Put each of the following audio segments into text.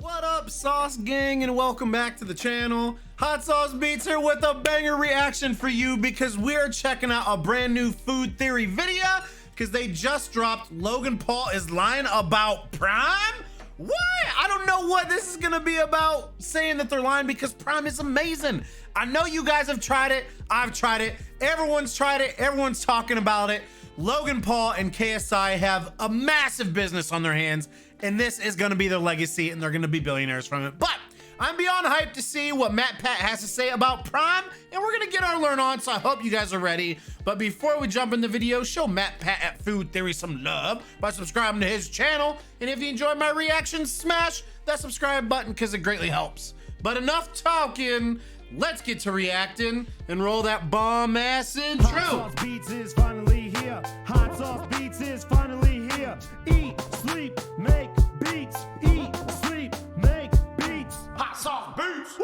What up, Sauce Gang, and welcome back to the channel. Hot Sauce Beats here with a banger reaction for you because we're checking out a brand new food theory video because they just dropped Logan Paul is lying about Prime. What? I don't know what this is gonna be about, saying that they're lying, because Prime is amazing. I know you guys have tried it. I've tried it. Everyone's tried it. Everyone's talking about it. Logan Paul and KSI have a massive business on their hands, and this is gonna be their legacy, and they're gonna be billionaires from it. But I'm beyond hyped to see what Matt Pat has to say about Prime, and we're gonna get our learn on, so I hope you guys are ready. But before we jump in the video, show Matt Pat at Food Theory some love by subscribing to his channel. And if you enjoy my reactions, smash that subscribe button because it greatly helps. But enough talking, let's get to reacting and roll that bomb ass intro. Hot Sauce Beats is finally here. Hot Sauce Beats is finally here. Eat, sleep, make beats. Eat, sleep, make beats. Hot Sauce Beats.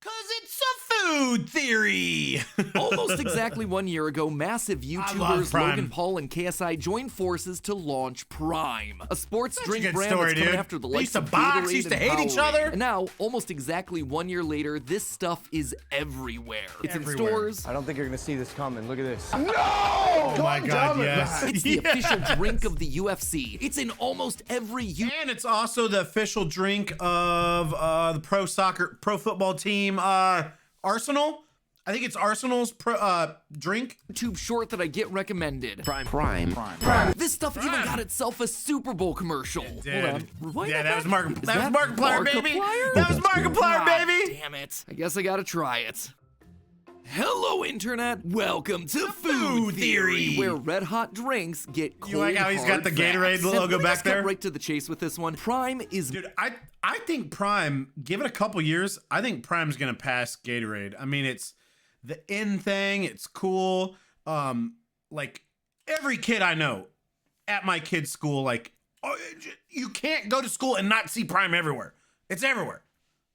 Cause it's a food theory. Almost exactly 1 year ago, massive YouTubers Logan Paul and KSI joined forces to launch Prime, a sports drink brand that's coming after the likes of Gatorade used to and hate each other. And now, almost exactly 1 year later, this stuff is everywhere. It's in stores. I don't think you're gonna see this coming. Look at this. No! Oh my God, yes. It's the official drink of the UFC. It's in almost every And it's also the official drink of the pro football team, Arsenal. I think it's Arsenal's drink. YouTube short that I get recommended. Prime. This stuff even got itself a Super Bowl commercial. Hold on. Rewind That was Markiplier, baby. Markiplier? That was Markiplier, baby. Damn it. I guess I gotta try it. Hello, Internet. Welcome to Food Theory, where red hot drinks get cold. You like how he's got the Gatorade logo back there? Right to the chase with this one. Prime is... Dude, I think Prime, give it a couple years, I think Prime's gonna pass Gatorade. I mean, it's the in thing, it's cool. Like every kid I know at my kid's school, like, oh, you can't go to school and not see Prime everywhere. It's everywhere.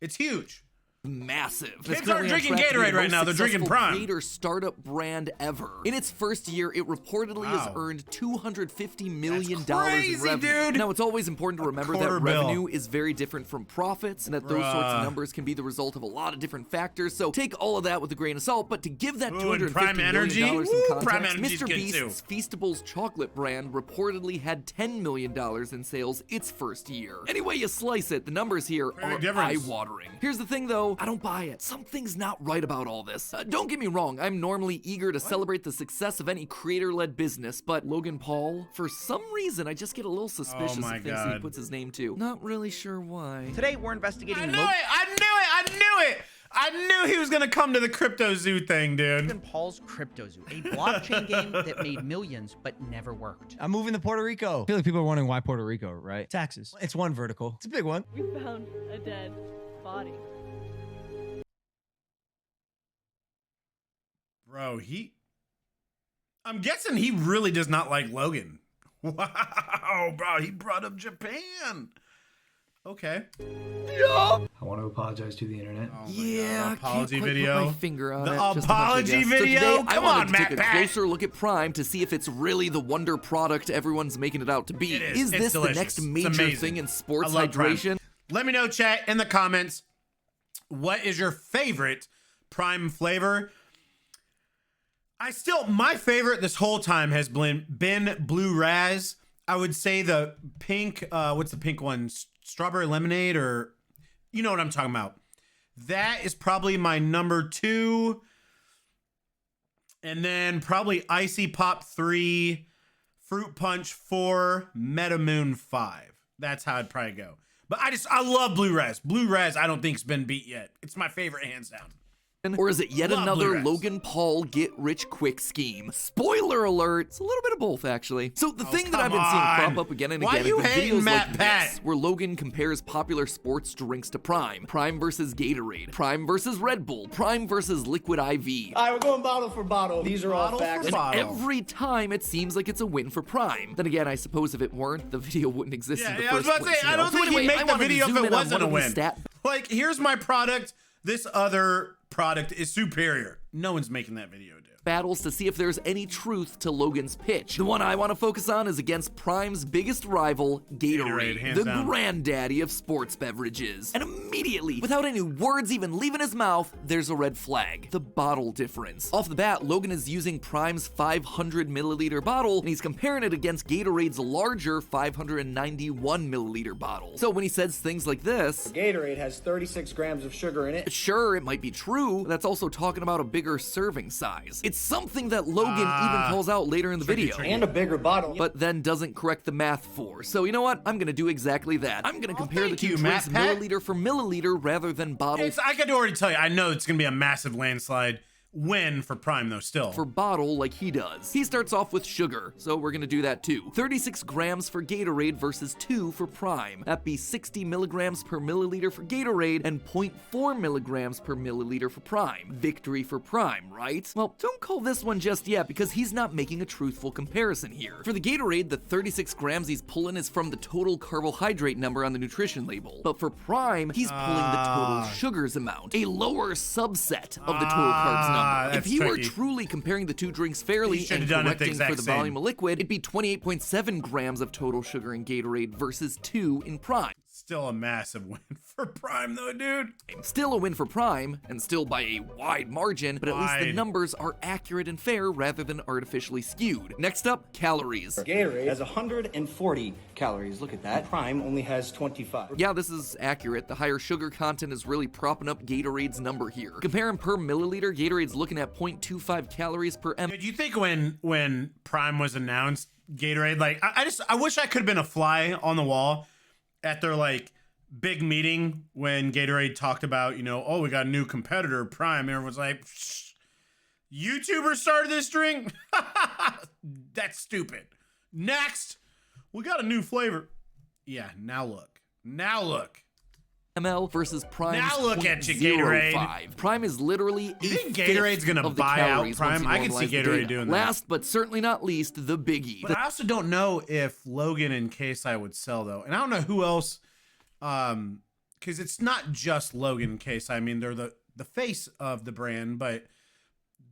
It's huge. Massive. Kids aren't drinking Gatorade right now, they're drinking Prime. Creator startup brand ever. In its first year, it reportedly has earned $250 million in revenue. Dude. Now, it's always important to remember that revenue is very different from profits, and that those sorts of numbers can be the result of a lot of different factors. So take all of that with a grain of salt. But to give that $250 million in context, Mr. Beast's Feastables chocolate brand reportedly had $10 million in sales its first year. Any way you slice it, the numbers here are eye-watering. Here's the thing, though. I don't buy it. Something's not right about all this. Don't get me wrong, I'm normally eager to celebrate the success of any creator-led business, but Logan Paul, for some reason, I just get a little suspicious of things that he puts his name to. Not really sure why. Today, we're investigating... I knew he was gonna come to the TierZoo thing, dude. Logan Paul's TierZoo, a blockchain game that made millions but never worked. I'm moving to Puerto Rico. I feel like people are wondering why Puerto Rico, right? Taxes. It's one vertical. It's a big one. We found a dead body. Bro, I'm guessing he really does not like Logan. Wow, bro, he brought up Japan. Okay. I want to apologize to the internet. Oh yeah, apology can't quite video. Put my finger on The it, apology video. So today, Come I wanted on, to Matt take a Pat. closer look at Prime to see if it's really the wonder product everyone's making it out to be. Is this delicious. the next It's major amazing. thing in sports I love hydration? Prime. Let me know, chat, in the comments, what is your favorite Prime flavor? My favorite this whole time has been Blue Raz. I would say the pink, what's the pink one? Strawberry lemonade, or you know what I'm talking about. That is probably my number 2. And then probably Icy Pop 3, Fruit Punch 4, Metamoon 5. That's how I'd probably go. But I love Blue Raz. Blue Raz I don't think's been beat yet. It's my favorite hands down. Or is it yet Love another Blu-rays. Logan Paul get-rich-quick scheme? Spoiler alert, it's a little bit of both, actually. So the thing that I've been seeing crop up again and Why again you is the hating videos Matt like Pat? this, where Logan compares popular sports drinks to Prime. Prime versus Gatorade. Prime versus Red Bull. Prime versus Liquid IV. All right, we're going bottle for bottle. These are all facts. And every time it seems like it's a win for Prime. Then again, I suppose if it weren't, the video wouldn't exist in the I was first about to place. say, I don't think he'd make the video if it wasn't a win. Like, here's my product. This other product is superior. No one's making that video, dude. battles to see if there's any truth to Logan's pitch. The one I want to focus on is against Prime's biggest rival, Gatorade, the granddaddy of sports beverages. And immediately, without any words even leaving his mouth, there's a red flag: the bottle difference. Off the bat, Logan is using Prime's 500 milliliter bottle, and he's comparing it against Gatorade's larger 591 milliliter bottle. So when he says things like this, Gatorade has 36 grams of sugar in it. Sure, it might be true, but that's also talking about a bigger serving size. It's something that Logan even calls out later in the video. And a bigger bottle. But then doesn't correct the math for. So you know what? I'm gonna do exactly that. I'm gonna compare the two drinks milliliter for milliliter rather than bottle. I could already tell you, I know it's gonna be a massive landslide win for Prime though still. For bottle like he does. He starts off with sugar, so we're gonna do that too. 36 grams for Gatorade versus 2 for Prime. That'd be 60 milligrams per milliliter for Gatorade and 0.4 milligrams per milliliter for Prime. Victory for Prime, right? Well, don't call this one just yet because he's not making a truthful comparison here. For the Gatorade, the 36 grams he's pulling is from the total carbohydrate number on the nutrition label. But for Prime, he's pulling the total sugars amount, a lower subset of the total carbs number. If he were truly comparing the two drinks fairly and correcting for the volume of liquid, it'd be 28.7 grams of total sugar in Gatorade versus 2 in Prime. Still a massive win for Prime though, dude. Still a win for Prime, and still by a wide margin, but at least the numbers are accurate and fair rather than artificially skewed. Next up, calories. Gatorade has 140 calories. Look at that. Prime only has 25. Yeah, this is accurate. The higher sugar content is really propping up Gatorade's number here. Comparing per milliliter, Gatorade's looking at 0.25 calories per ml. Do you think when Prime was announced, Gatorade, like, I wish I could have been a fly on the wall at their like big meeting when Gatorade talked about, you know, oh, we got a new competitor, Prime, and everyone's like, YouTuber started this drink? That's stupid. Next, we got a new flavor. Yeah, now look. ml versus Prime's now look at you, Gatorade. 0.05. Prime is literally you think Gatorade's gonna buy out Prime? I can see Gatorade doing that. Last but certainly not least, the biggie. But I also don't know if Logan and KSI would sell though, and I don't know who else, because it's not just Logan and KSI. I mean, they're the face of the brand, but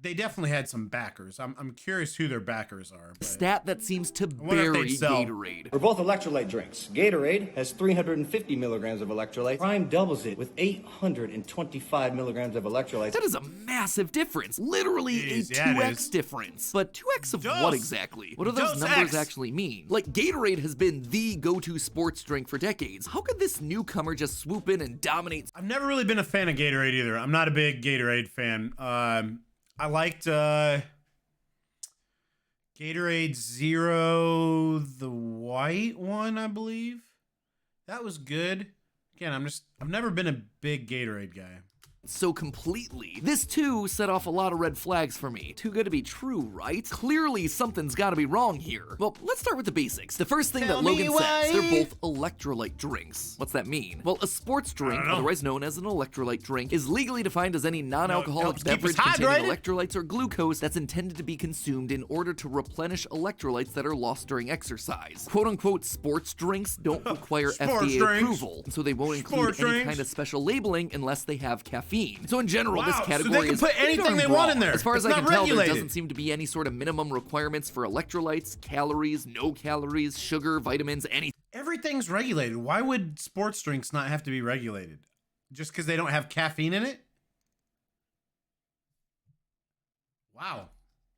they definitely had some backers. I'm curious who their backers are. But stat that seems to bury Gatorade. We're both electrolyte drinks. Gatorade has 350 milligrams of electrolyte. Prime doubles it with 825 milligrams of electrolytes. That is a massive difference. Literally a 2x difference. But 2x of what exactly? What do those numbers actually mean? Like, Gatorade has been the go-to sports drink for decades. How could this newcomer just swoop in and dominate? I've never really been a fan of Gatorade either. I'm not a big Gatorade fan. I liked Gatorade Zero, the white one, I believe. That was good. Again, I've never been a big Gatorade guy. So completely. This too set off a lot of red flags for me. Too good to be true, right? Clearly something's gotta be wrong here. Well, let's start with the basics. The first thing that Logan says, they're both electrolyte drinks. What's that mean? Well, a sports drink, otherwise known as an electrolyte drink, is legally defined as any non-alcoholic beverage containing electrolytes or glucose that's intended to be consumed in order to replenish electrolytes that are lost during exercise. Quote-unquote sports drinks don't require FDA approval, so they won't include any kind of special labeling unless they have caffeine. So in general, this category so they can is put anything they want in there. As far as I can tell, there doesn't seem to be any sort of minimum requirements for electrolytes, calories, no calories, sugar, vitamins, anything. Everything's regulated. Why would sports drinks not have to be regulated? Just because they don't have caffeine in it? Wow.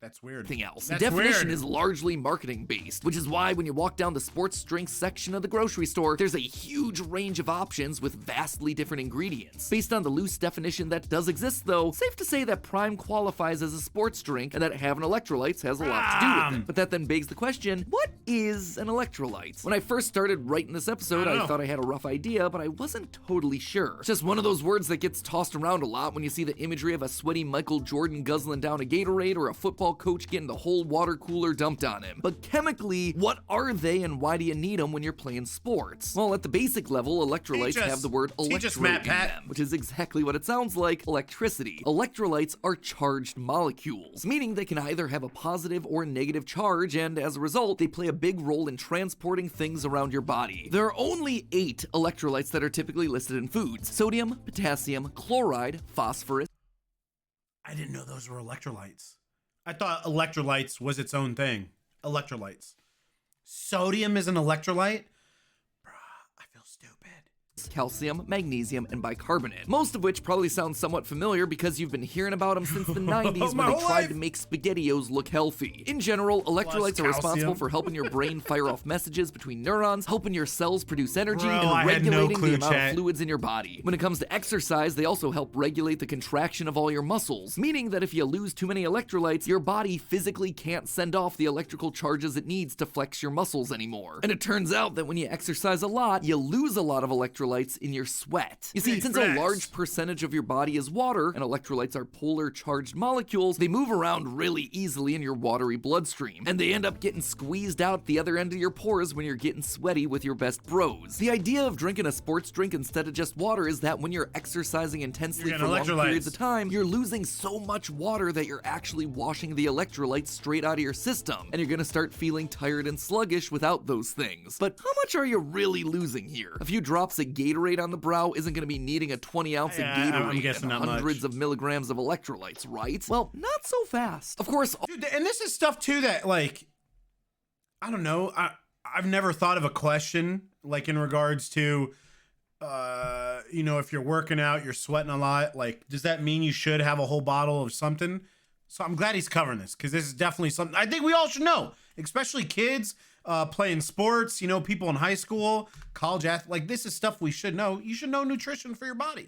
That's weird. Else. The definition is largely marketing based, which is why when you walk down the sports drinks section of the grocery store, there's a huge range of options with vastly different ingredients. Based on the loose definition that does exist though, safe to say that Prime qualifies as a sports drink and that having electrolytes has a lot to do with it. But that then begs the question, what is an electrolyte? When I first started writing this episode, I thought I had a rough idea, but I wasn't totally sure. It's just one of those words that gets tossed around a lot when you see the imagery of a sweaty Michael Jordan guzzling down a Gatorade or a football coach getting the whole water cooler dumped on him. But chemically, what are they and why do you need them when you're playing sports? Well, at the basic level, electrolytes have the word electrode in them, which is exactly what it sounds like, electricity. Electrolytes are charged molecules, meaning they can either have a positive or negative charge, and as a result, they play a big role in transporting things around your body. There are only 8 electrolytes that are typically listed in foods: sodium, potassium, chloride, phosphorus. I didn't know those were electrolytes. I thought electrolytes was its own thing. Electrolytes. Sodium is an electrolyte? Bruh, I feel stupid. Calcium, magnesium, and bicarbonate. Most of which probably sounds somewhat familiar because you've been hearing about them since the 90s when they tried to make SpaghettiOs look healthy. In general, electrolytes are responsible for helping your brain fire off messages between neurons, helping your cells produce energy, and regulating the amount of fluids in your body. When it comes to exercise, they also help regulate the contraction of all your muscles, meaning that if you lose too many electrolytes, your body physically can't send off the electrical charges it needs to flex your muscles anymore. And it turns out that when you exercise a lot, you lose a lot of electrolytes in your sweat. You see, since a large percentage of your body is water, and electrolytes are polar charged molecules, they move around really easily in your watery bloodstream, and they end up getting squeezed out the other end of your pores when you're getting sweaty with your best bros. The idea of drinking a sports drink instead of just water is that when you're exercising intensely for long periods of time, you're losing so much water that you're actually washing the electrolytes straight out of your system, and you're gonna start feeling tired and sluggish without those things. But how much are you really losing here? A few drops of Gatorade on the brow isn't going to be needing a 20-ounce of Gatorade and hundreds of milligrams of electrolytes, right? Well, not so fast. Of course. Dude, and this is stuff too that, like, I don't know. I've never thought of a question like in regards to, you know, if you're working out, you're sweating a lot. Like, does that mean you should have a whole bottle of something? So I'm glad he's covering this because this is definitely something I think we all should know, especially kids. Playing sports, you know, people in high school, college athletes, like this is stuff we should know. You should know nutrition for your body.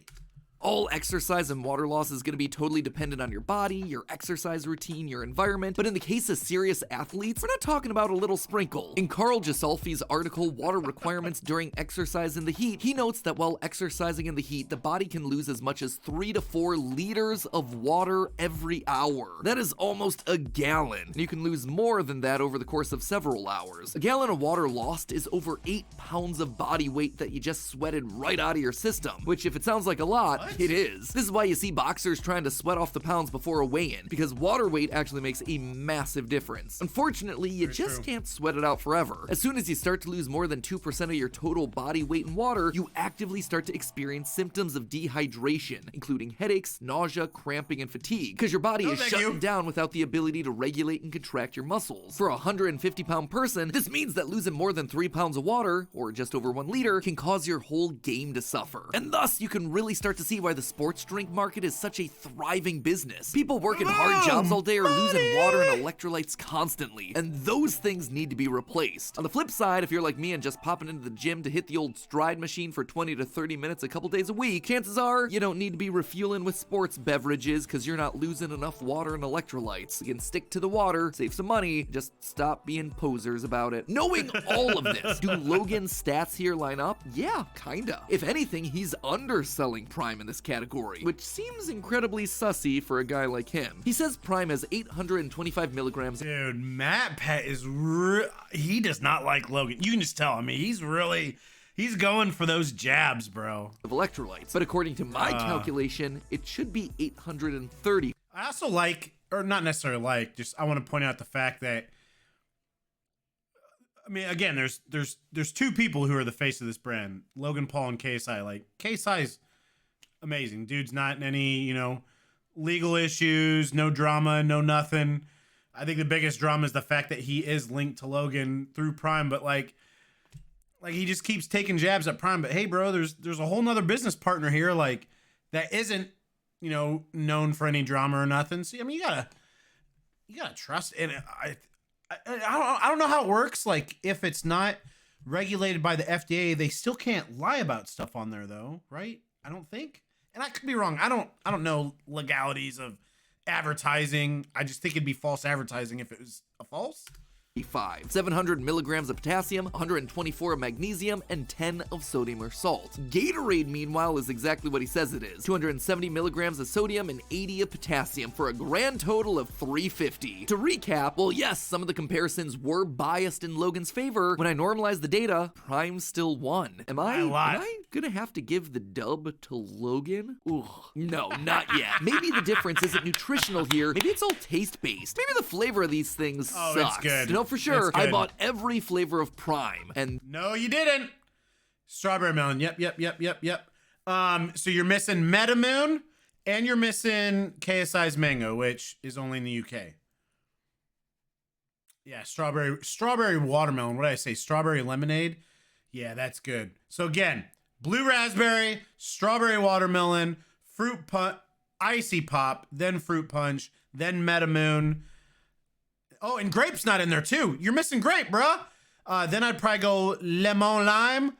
All exercise and water loss is going to be totally dependent on your body, your exercise routine, your environment, but in the case of serious athletes, we're not talking about a little sprinkle. In Carl Gisolfi's article, Water Requirements During Exercise in the Heat, he notes that while exercising in the heat, the body can lose as much as 3 to 4 liters of water every hour. That is almost a gallon. You can lose more than that over the course of several hours. A gallon of water lost is over 8 pounds of body weight that you just sweated right out of your system, which if it sounds like a lot, it is. This is why you see boxers trying to sweat off the pounds before a weigh-in, because water weight actually makes a massive difference. Unfortunately, you just can't sweat it out forever. As soon as you start to lose more than 2% of your total body weight in water, you actively start to experience symptoms of dehydration, including headaches, nausea, cramping, and fatigue, because your body is shutting down without the ability to regulate and contract your muscles. For a 150-pound person, this means that losing more than 3 pounds of water, or just over 1 liter, can cause your whole game to suffer. And thus, you can really start to see why the sports drink market is such a thriving business. People working hard jobs all day are losing water and electrolytes constantly, and those things need to be replaced. On the flip side, if you're like me and just popping into the gym to hit the old stride machine for 20 to 30 minutes a couple days a week, chances are you don't need to be refueling with sports beverages because you're not losing enough water and electrolytes. You can stick to the water, save some money, just stop being posers about it. Knowing all of this, do Logan's stats here line up? Yeah, kinda. If anything, he's underselling Prime in this category, which seems incredibly sussy for a guy like him. He says Prime has 825 milligrams. Dude, Matt Pett is he does not like Logan. You can just tell. I mean, he's going for those jabs, bro. Of electrolytes, but according to my calculation, it should be 830. I also like, or not necessarily like, just I want to point out the fact that, I mean, again, there's two people who are the face of this brand, Logan Paul and KSI. Like, KSI's amazing. Dude's not in any, you know, legal issues, no drama, no nothing. I think the biggest drama is the fact that he is linked to Logan through Prime, but like he just keeps taking jabs at Prime. But hey, bro, there's a whole nother business partner here, like, that isn't, you know, known for any drama or nothing. See, I mean, you gotta trust. And I don't know how it works. Like, if it's not regulated by the FDA, they still can't lie about stuff on there, though, right? I don't think. And I could be wrong. I don't know legalities of advertising. I just think it'd be false advertising if it was a false. 700 milligrams of potassium, 124 of magnesium, and 10 of sodium or salt. Gatorade, meanwhile, is exactly what he says it is. 270 milligrams of sodium and 80 of potassium for a grand total of 350. To recap, well, yes, some of the comparisons were biased in Logan's favor. When I normalize the data, Prime still won. Am I gonna have to give the dub to Logan? Ugh. No, not yet. Maybe the difference isn't nutritional here. Maybe it's all taste-based. Maybe the flavor of these things sucks. It's good. To know for sure, I bought every flavor of Prime, and no, you didn't. Strawberry melon. Yep. So you're missing Metamoon, and you're missing KSI's mango, which is only in the UK. Yeah, strawberry watermelon. What did I say? Strawberry lemonade. Yeah, that's good. So again, blue raspberry, strawberry watermelon, fruit punch, icy pop, then fruit punch, then Metamoon. Oh, and grape's not in there too. You're missing grape, bruh. Then I'd probably go lemon lime,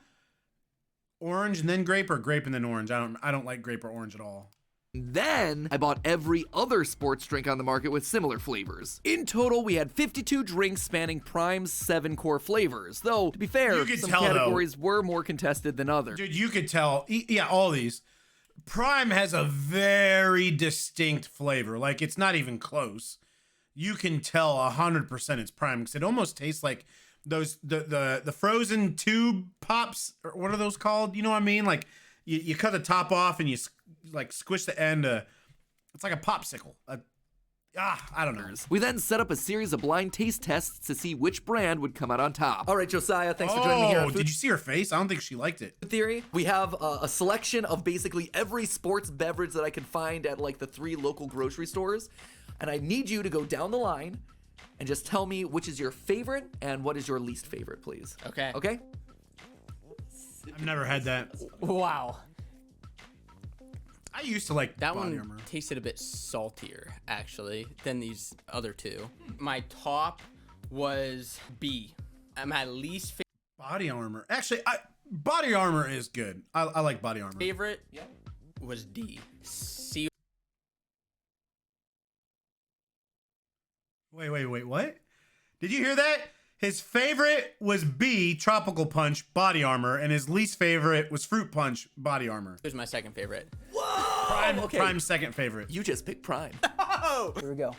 orange, and then grape, or grape and then orange. I don't like grape or orange at all. Then I bought every other sports drink on the market with similar flavors. In total, we had 52 drinks spanning Prime's 7 core flavors. Though, to be fair, some categories were more contested than others. Dude, you could tell. Yeah, all these. Prime has a very distinct flavor. Like, it's not even close. You can tell 100% it's Prime, because it almost tastes like those the frozen tube pops, or what are those called? You know what I mean? Like, you cut the top off and you like squish the end. It's like a popsicle. I don't know. We then set up a series of blind taste tests to see which brand would come out on top. All right, Josiah, thanks for joining me here. Oh, did you see her face? I don't think she liked it. Theory. We have a selection of basically every sports beverage that I could find at like the 3 local grocery stores, and I need you to go down the line and just tell me which is your favorite and what is your least favorite, please. Okay. Okay? I've never had that. Wow. I used to like that Body one. Armor. Tasted a bit saltier, actually, than these other 2. My top was B. My least Body Armor. Actually, Body Armor is good. I like Body Armor. favorite was D. C. Wait, what? Did you hear that? His favorite was B, Tropical Punch, Body Armor, and his least favorite was Fruit Punch, Body Armor. was my second favorite. Whoa! Prime's second favorite. You just picked Prime. Oh! Here we go.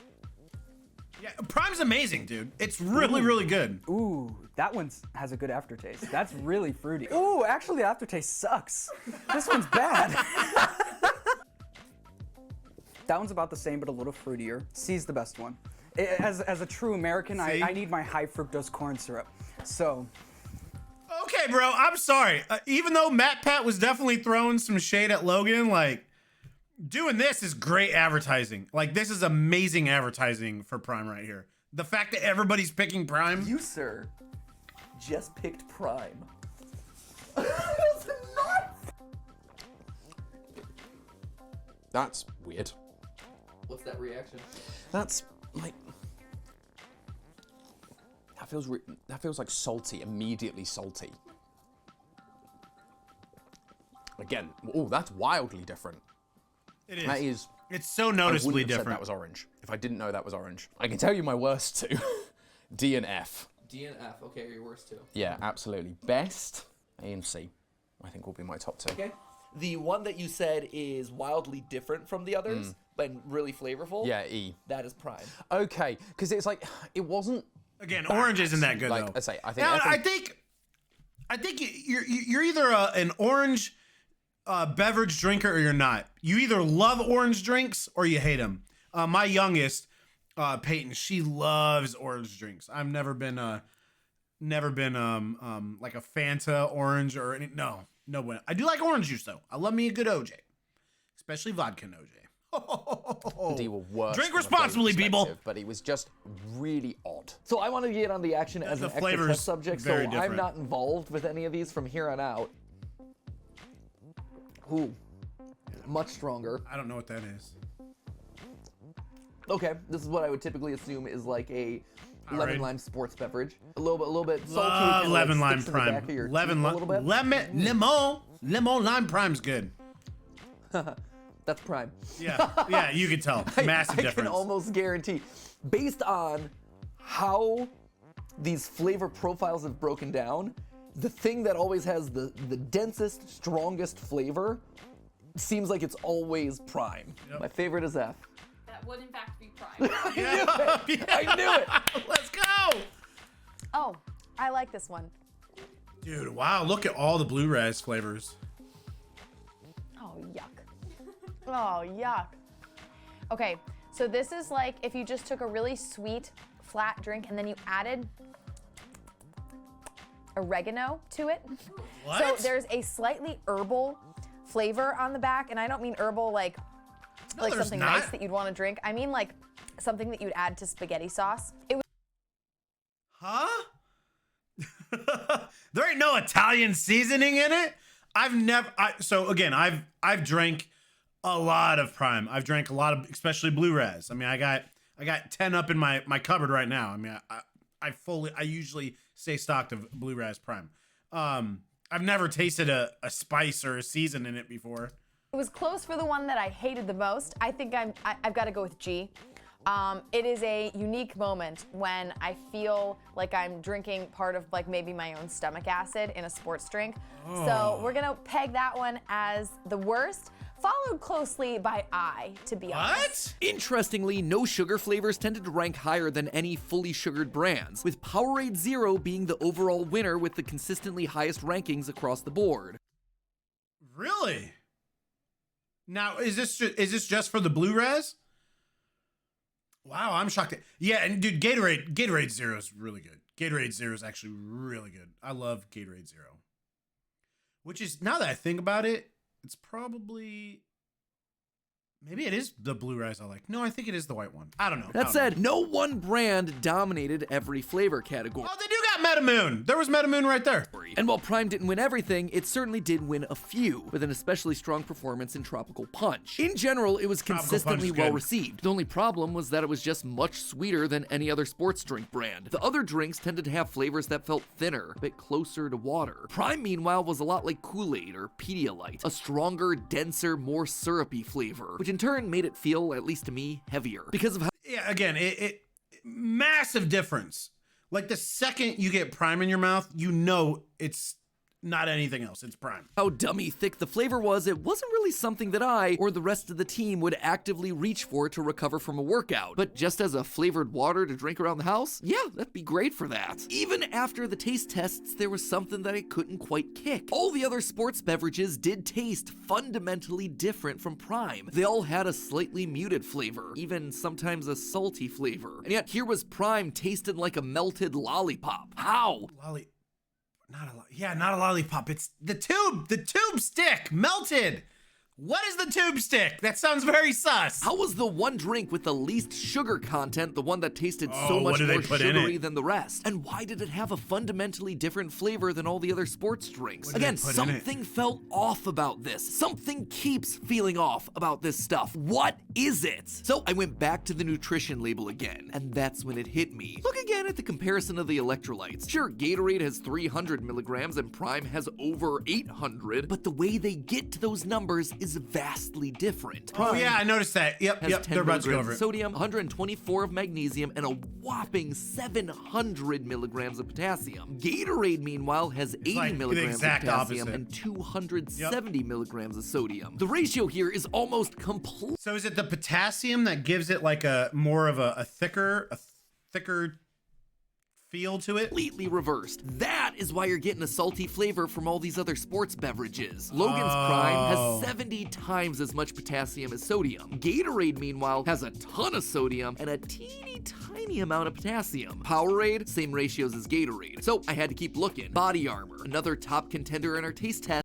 Yeah, Prime's amazing, dude. It's really, really good. Ooh, that one has a good aftertaste. That's really fruity. Ooh, actually the aftertaste sucks. This one's bad. That one's about the same, but a little fruitier. C's the best one. As a true American, I need my high fructose corn syrup. So. Okay, bro, I'm sorry. Even though Matt Pat was definitely throwing some shade at Logan, like, doing this is great advertising. Like, this is amazing advertising for Prime right here. The fact that everybody's picking Prime. You, sir, just picked Prime. That's weird. What's that reaction? That's like that feels like salty, immediately salty. Again, oh, that's wildly different. It is. That is. It's so noticeably I wouldn't have different. said that was orange if I didn't know that was orange. I can tell you my worst 2. D and F. D and F. Okay, your worst 2. Yeah, absolutely. Best A and C. I think will be my top 2. Okay. The one that you said is wildly different from the others, but really flavorful. Yeah, E. That is Prime. Okay, because it's like it wasn't. Again, orange isn't that good like, though. I say, I think. Now, I think you're either an orange beverage drinker or you're not. You either love orange drinks or you hate them. My youngest, Peyton, she loves orange drinks. I've never been like a Fanta orange or any. No way. I do like orange juice though. I love me a good OJ, especially vodka and OJ. D were worse. Drink responsibly, people. But it was just really odd. So I want to get on the action as an extra test subject, so I'm not involved with any of these from here on out. Ooh, much stronger. I don't know what that is. Okay, this is what I would typically assume is like a lemon lime sports beverage. A little bit salty. Love lemon lime sticks in the prime. back of your Lemon teeth a little bit. lemon lime prime's good. That's Prime. Yeah, you can tell. Massive difference. I can almost guarantee, based on how these flavor profiles have broken down, the thing that always has the densest, strongest flavor seems like it's always Prime. Yep. My favorite is F. That would in fact be Prime. I knew it. Let's go. Oh, I like this one. Dude, wow, look at all the blue raz flavors. Oh, yuck. Oh, yuck. Okay, so this is like if you just took a really sweet, flat drink and then you added oregano to it. What? So there's a slightly herbal flavor on the back, and I don't mean herbal like something nice that you'd want to drink. I mean like something that you'd add to spaghetti sauce. It Huh? There ain't no Italian seasoning in it. I've drank a lot of Prime. I've drank a lot of, especially Blue Raz. I mean, I got 10 up in my cupboard right now. I mean, I usually stay stocked of Blue Raz Prime. I've never tasted a spice or a season in it before. It was close for the one that I hated the most. I think I've got to go with G. It is a unique moment when I feel like I'm drinking part of like maybe my own stomach acid in a sports drink. So we're gonna peg that one as the worst, followed closely by I, to be honest. Interestingly, no sugar flavors tended to rank higher than any fully sugared brands, with Powerade Zero being the overall winner with the consistently highest rankings across the board. Really? Now, is this just for the Blue Raz? Wow, I'm shocked. Yeah, and dude, Gatorade Zero is really good. Gatorade Zero is actually really good. I love Gatorade Zero. Which is, now that I think about it, it's probably, maybe it is the Blue Raz I like. No, I think it is the white one. I don't know. That said, no one brand dominated every flavor category. Oh, they do got Metamoon. There was Metamoon right there. And while Prime didn't win everything, it certainly did win a few, with an especially strong performance in Tropical Punch. In general, it was consistently well received. The only problem was that it was just much sweeter than any other sports drink brand. The other drinks tended to have flavors that felt thinner, a bit closer to water. Prime, meanwhile, was a lot like Kool-Aid or Pedialyte, a stronger, denser, more syrupy flavor, which in turn made it feel, at least to me, heavier. Because of how— yeah, again, it massive difference. Like the second you get Prime in your mouth, you know it's not anything else. It's Prime. How dummy thick the flavor was, it wasn't really something that I or the rest of the team would actively reach for to recover from a workout. But just as a flavored water to drink around the house, yeah, that'd be great for that. Even after the taste tests, there was something that I couldn't quite kick. All the other sports beverages did taste fundamentally different from Prime. They all had a slightly muted flavor, even sometimes a salty flavor. And yet here was Prime tasted like a melted lollipop. How? Not a lollipop. It's the tube stick melted. What is the tube stick? That sounds very sus. How was the one drink with the least sugar content the one that tasted so much more sugary than the rest? And why did it have a fundamentally different flavor than all the other sports drinks? Again, something felt off about this. Something keeps feeling off about this stuff. What is it? So I went back to the nutrition label again, and that's when it hit me. Look again at the comparison of the electrolytes. Sure, Gatorade has 300 milligrams and Prime has over 800, but the way they get to those numbers is vastly different. Prime, oh yeah, I noticed that. Yep, they're about to go over it. Sodium, 124 of magnesium, and a whopping 700 milligrams of potassium. Gatorade, meanwhile, has 80 milligrams of potassium and 270 milligrams of sodium. The ratio here is almost complete. So is it the potassium that gives it like a more of a thicker feel to it? Completely reversed. That is why you're getting a salty flavor from all these other sports beverages. Logan's Prime has 70 times as much potassium as sodium. Gatorade, meanwhile, has a ton of sodium and a teeny tiny amount of potassium. Powerade, same ratios as Gatorade. So I had to keep looking. Body Armor, another top contender in our taste test,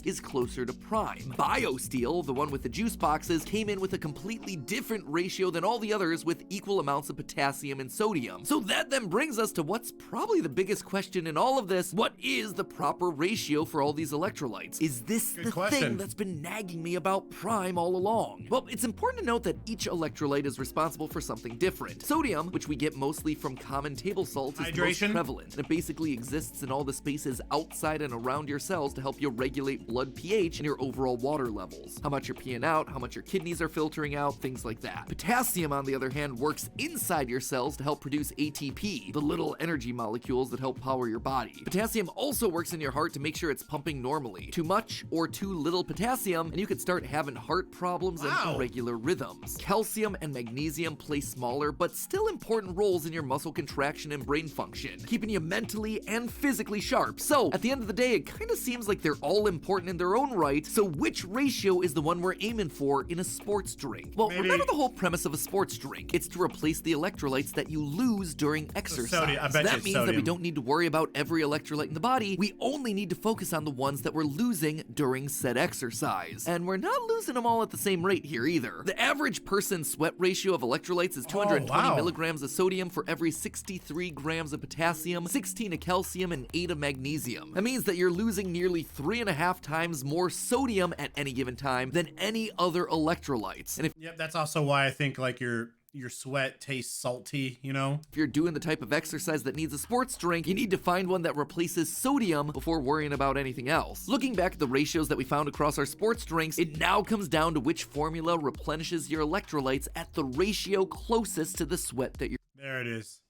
is closer to Prime. BioSteel, the one with the juice boxes, came in with a completely different ratio than all the others with equal amounts of potassium and sodium. So that then brings us to what's probably the biggest question in all of this. What is the proper ratio for all these electrolytes? Is this the thing that's been nagging me about Prime all along? Well, it's important to note that each electrolyte is responsible for something different. Sodium, which we get mostly from common table salt, is the most prevalent, and it basically exists in all the spaces outside and around your cells to help you regulate blood pH and your overall water levels. How much you're peeing out, how much your kidneys are filtering out, things like that. Potassium, on the other hand, works inside your cells to help produce ATP, the little energy molecules that help power your body. Potassium also works in your heart to make sure it's pumping normally. Too much or too little potassium, and you could start having heart problems and irregular rhythms. Calcium and magnesium play smaller but still important roles in your muscle contraction and brain function, keeping you mentally and physically sharp. So, at the end of the day, it kind of seems like they're all important important in their own right, so which ratio is the one we're aiming for in a sports drink? Well, remember the whole premise of a sports drink. It's to replace the electrolytes that you lose during exercise. So that means that we don't need to worry about every electrolyte in the body. We only need to focus on the ones that we're losing during said exercise. And we're not losing them all at the same rate here either. The average person's sweat ratio of electrolytes is 220 milligrams of sodium for every 63 grams of potassium, 16 of calcium, and 8 of magnesium. That means that you're losing nearly 3.5 times more sodium at any given time than any other electrolytes. And if that's also why I think like your sweat tastes salty, you know? If you're doing the type of exercise that needs a sports drink, you need to find one that replaces sodium before worrying about anything else. Looking back at the ratios that we found across our sports drinks, it now comes down to which formula replenishes your electrolytes at the ratio closest to the sweat that you're— There it is.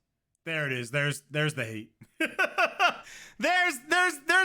There it is. There's the hate. There's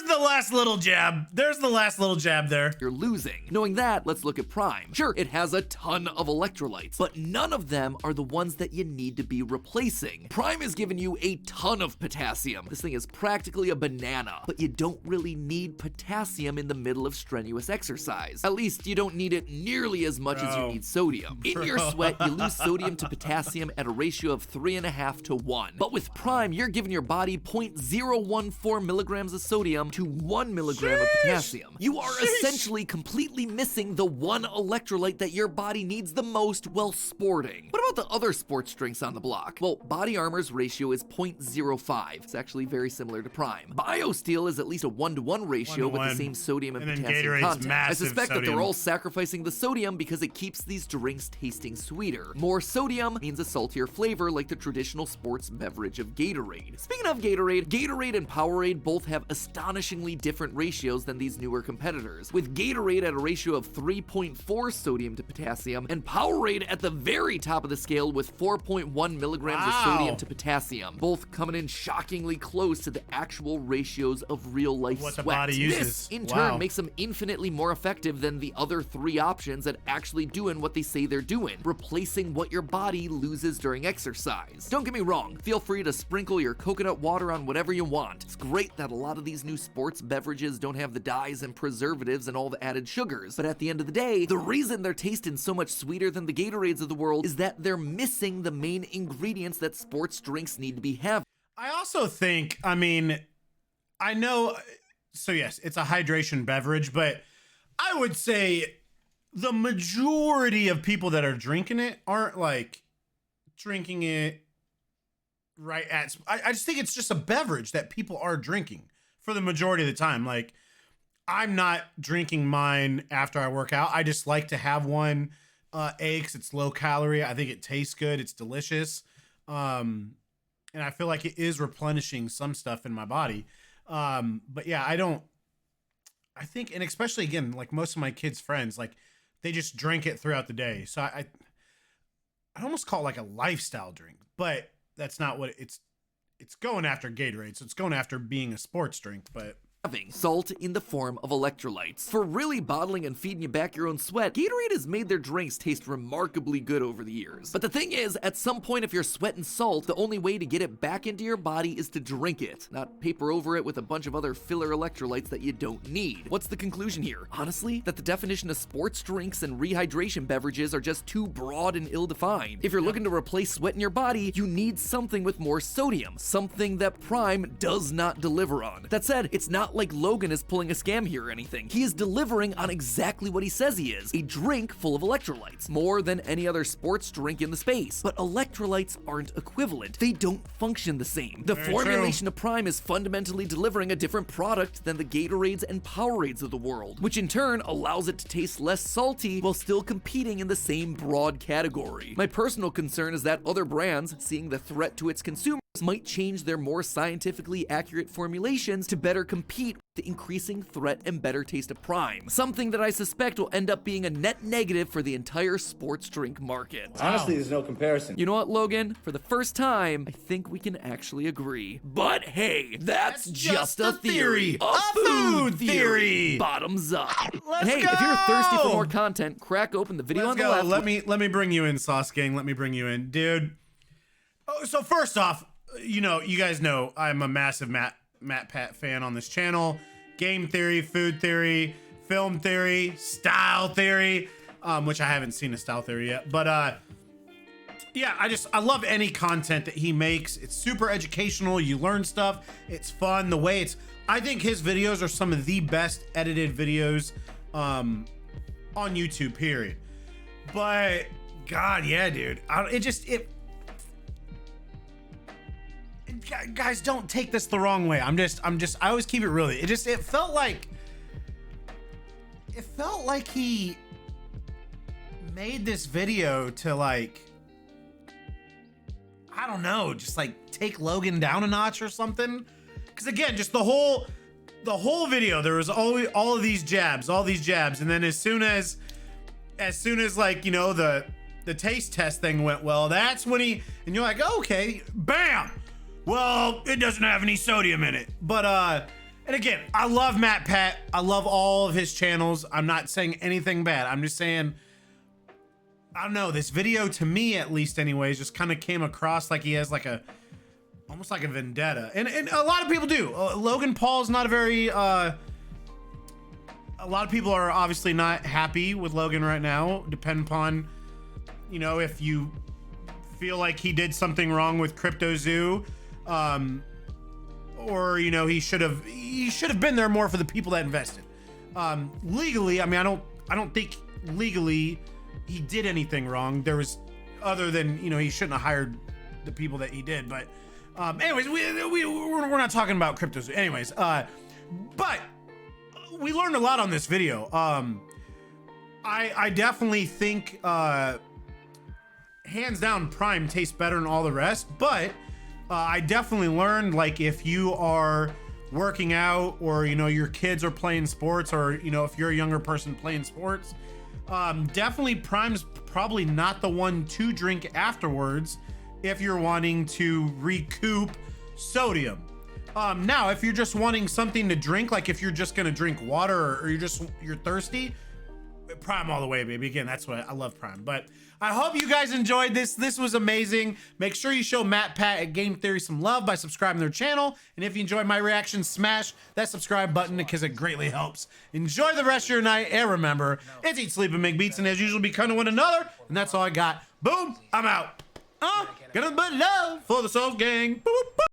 the last little jab. There's the last little jab there. You're losing. Knowing that, let's look at Prime. Sure, it has a ton of electrolytes, but none of them are the ones that you need to be replacing. Prime is giving you a ton of potassium. This thing is practically a banana, but you don't really need potassium in the middle of strenuous exercise. At least you don't need it nearly as much as you need sodium. In your sweat, you lose sodium to potassium at a ratio of 3.5 to 1. But with Prime, you're giving your body 0.014 milligrams of sodium to 1 milligram of potassium. You are essentially completely missing the one electrolyte that your body needs the most while sporting. What about the other sports drinks on the block? Well, Body Armor's ratio is 0.05. It's actually very similar to Prime. BioSteel is at least a 1-to-1 ratio with the same sodium and potassium content. I suspect that they're all sacrificing the sodium because it keeps these drinks tasting sweeter. More sodium means a saltier flavor like the traditional sports beverage of Gatorade. Speaking of Gatorade, Gatorade and Powerade both have astonishingly different ratios than these newer competitors, with Gatorade at a ratio of 3.4 sodium to potassium and Powerade at the very top of the scale with 4.1 milligrams of sodium to potassium, both coming in shockingly close to the actual ratios of real-life sweat. The body uses. This, in turn, makes them infinitely more effective than the other 3 options at actually doing what they say they're doing, replacing what your body loses during exercise. Don't get me wrong, feel free to sprinkle your coconut water on whatever you want. It's great that a lot of these new sports beverages don't have the dyes and preservatives and all the added sugars, but at the end of the day, the reason they're tasting so much sweeter than the Gatorades of the world is that they're missing the main ingredients that sports drinks need to be having. I also think, I mean, I know, so yes, it's a hydration beverage, but I would say the majority of people that are drinking it aren't like drinking it right at, I just think it's just a beverage that people are drinking for the majority of the time. Like, I'm not drinking mine after I work out. I just like to have one, because it's low calorie. I think it tastes good. It's delicious. And I feel like it is replenishing some stuff in my body. But yeah, I think, and especially again, like most of my kids' friends, like they just drink it throughout the day. So I almost call it like a lifestyle drink, but that's not what it's going after Gatorade. So it's going after being a sports drink, but having salt in the form of electrolytes. For really bottling and feeding you back your own sweat, Gatorade has made their drinks taste remarkably good over the years. But the thing is, at some point if you're sweating salt, the only way to get it back into your body is to drink it, not paper over it with a bunch of other filler electrolytes that you don't need. What's the conclusion here? Honestly, that the definition of sports drinks and rehydration beverages are just too broad and ill-defined. If you're looking to replace sweat in your body, you need something with more sodium, something that Prime does not deliver on. That said, it's not like Logan is pulling a scam here or anything. He is delivering on exactly what he says he is, a drink full of electrolytes, more than any other sports drink in the space. But electrolytes aren't equivalent. They don't function the same. The formulation of Prime is fundamentally delivering a different product than the Gatorades and Powerades of the world, which in turn allows it to taste less salty while still competing in the same broad category. My personal concern is that other brands, seeing the threat to its consumers, might change their more scientifically accurate formulations to better compete with the increasing threat and better taste of Prime, something that I suspect will end up being a net negative for the entire sports drink market. Honestly, there's no comparison. You know what, Logan? For the first time, I think we can actually agree. But hey, that's just a theory. A food theory. Bottoms up. Let's hey, go! if you're thirsty for more content, crack open the video on the left. Let me bring you in, Sauce Gang. Let me bring you in, dude. Oh, so first off, you know, you guys know I'm a massive Matt Pat fan on this channel. Game theory, food theory, film theory, style theory, which I haven't seen a style theory yet, but yeah, I love any content that he makes. It's super educational. You learn stuff. It's fun. The way I think his videos are some of the best edited videos on YouTube, period. But God, yeah, dude, guys, don't take this the wrong way. I always keep it real. It felt like he made this video to like, I don't know, just like take Logan down a notch or something. Cause again, just the whole video, there was all of these jabs, and then as soon as like, you know, the taste test thing went well, that's when and you're like, okay, bam. Well, it doesn't have any sodium in it. But and again, I love Matt Pat. I love all of his channels. I'm not saying anything bad. I'm just saying, I don't know, this video to me at least anyways just kind of came across like he has like almost like a vendetta. And a lot of people do. Logan Paul's not a very a lot of people are obviously not happy with Logan right now, depending upon, you know, if you feel like he did something wrong with TierZoo, or, you know, he should have been there more for the people that invested. Legally, I mean, I don't think legally he did anything wrong. There was, other than, you know, he shouldn't have hired the people that he did. But anyways, we're not talking about TierZoo. Anyways, but we learned a lot on this video. I definitely think hands down Prime tastes better than all the rest, but I definitely learned, like, if you are working out, or, you know, your kids are playing sports, or, you know, if you're a younger person playing sports, definitely Prime's probably not the one to drink afterwards if you're wanting to recoup sodium. Now, if you're just wanting something to drink, like if you're just gonna drink water, or you're thirsty, Prime all the way, baby. Again, that's what I love, Prime. But I hope you guys enjoyed this. This was amazing. Make sure you show Matt Pat at Game Theory some love by subscribing to their channel. And if you enjoyed my reaction, smash that subscribe button because it greatly helps. Enjoy the rest of your night. And remember, it's eat, sleep, and make beats. And as usual, be kind to one another. And that's all I got. Boom, I'm out. Gonna put love for the Sauce Gang. Boop, boop.